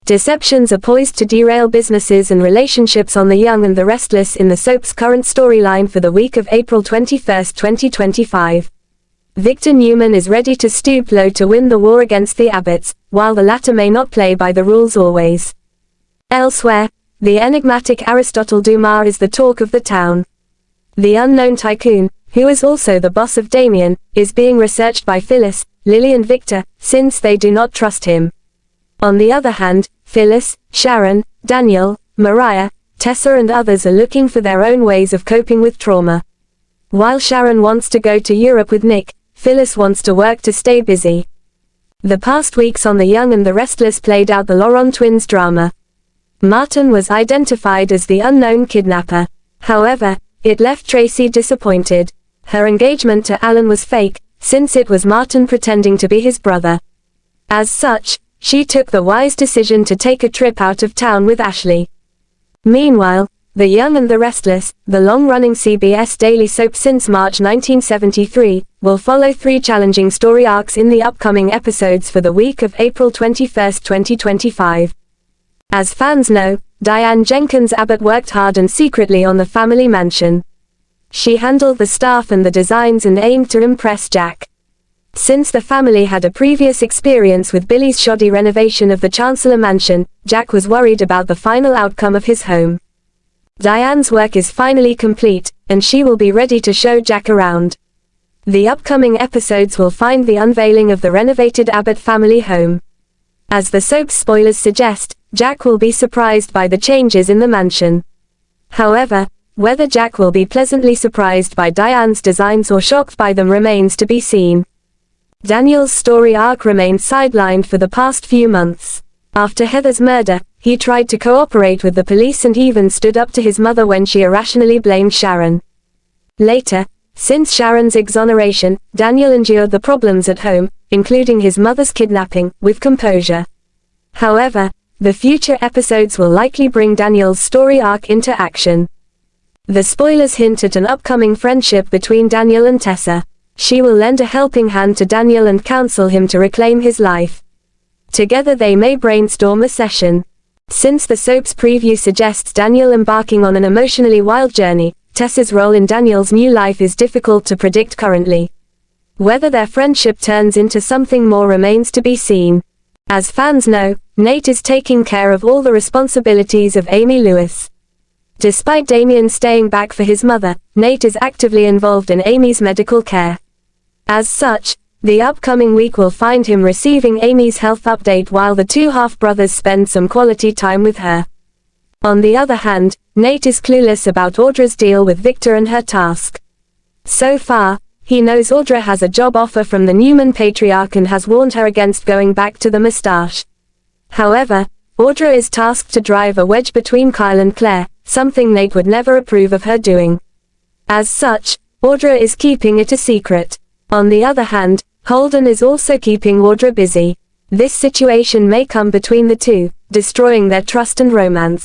Deceptions are poised to derail businesses and relationships on The Young and the Restless in the soap's current storyline for the week of April 21, 2025. Victor Newman is ready to stoop low to win the war against the Abbotts, while the latter may not play by the rules always. Elsewhere, the enigmatic Aristotle Dumas is the talk of the town. The unknown tycoon, who is also the boss of Damian, is being researched by Phyllis, Lily and Victor, since they do not trust him. On the other hand, Phyllis, Sharon, Daniel, Mariah, Tessa and others are looking for their own ways of coping with trauma. While Sharon wants to go to Europe with Nick, Phyllis wants to work to stay busy. The past weeks on The Young and the Restless played out the Laurent twins drama. Martin was identified as the unknown kidnapper. However, it left Tracy disappointed. Her engagement to Alan was fake, since it was Martin pretending to be his brother. As such, she took the wise decision to take a trip out of town with Ashley. Meanwhile, The Young and the Restless, the long-running CBS daily soap since March 1973, will follow 3 challenging story arcs in the upcoming episodes for the week of April 21, 2025. As fans know, Diane Jenkins Abbott worked hard and secretly on the family mansion. She handled the staff and the designs and aimed to impress Jack. Since the family had a previous experience with Billy's shoddy renovation of the Chancellor mansion, Jack was worried about the final outcome of his home. Diane's work is finally complete, and she will be ready to show Jack around. The upcoming episodes will find the unveiling of the renovated Abbott family home. As the soap's spoilers suggest, Jack will be surprised by the changes in the mansion. However, whether Jack will be pleasantly surprised by Diane's designs or shocked by them remains to be seen. Daniel's story arc remained sidelined for the past few months. After Heather's murder, he tried to cooperate with the police and even stood up to his mother when she irrationally blamed Sharon. Later, since Sharon's exoneration, Daniel endured the problems at home, including his mother's kidnapping, with composure. However, the future episodes will likely bring Daniel's story arc into action. The spoilers hint at an upcoming friendship between Daniel and Tessa. She will lend a helping hand to Daniel and counsel him to reclaim his life. Together they may brainstorm a session. Since the soap's preview suggests Daniel embarking on an emotionally wild journey, Tessa's role in Daniel's new life is difficult to predict currently. Whether their friendship turns into something more remains to be seen. As fans know, Nate is taking care of all the responsibilities of Amy Lewis. Despite Damian staying back for his mother, Nate is actively involved in Amy's medical care. As such, the upcoming week will find him receiving Amy's health update while the 2 half-brothers spend some quality time with her. On the other hand, Nate is clueless about Audra's deal with Victor and her task. So far, he knows Audra has a job offer from the Newman patriarch and has warned her against going back to the mustache. However, Audra is tasked to drive a wedge between Kyle and Claire, something Nate would never approve of her doing. As such, Audra is keeping it a secret. On the other hand, Holden is also keeping Audra busy. This situation may come between the two, destroying their trust and romance.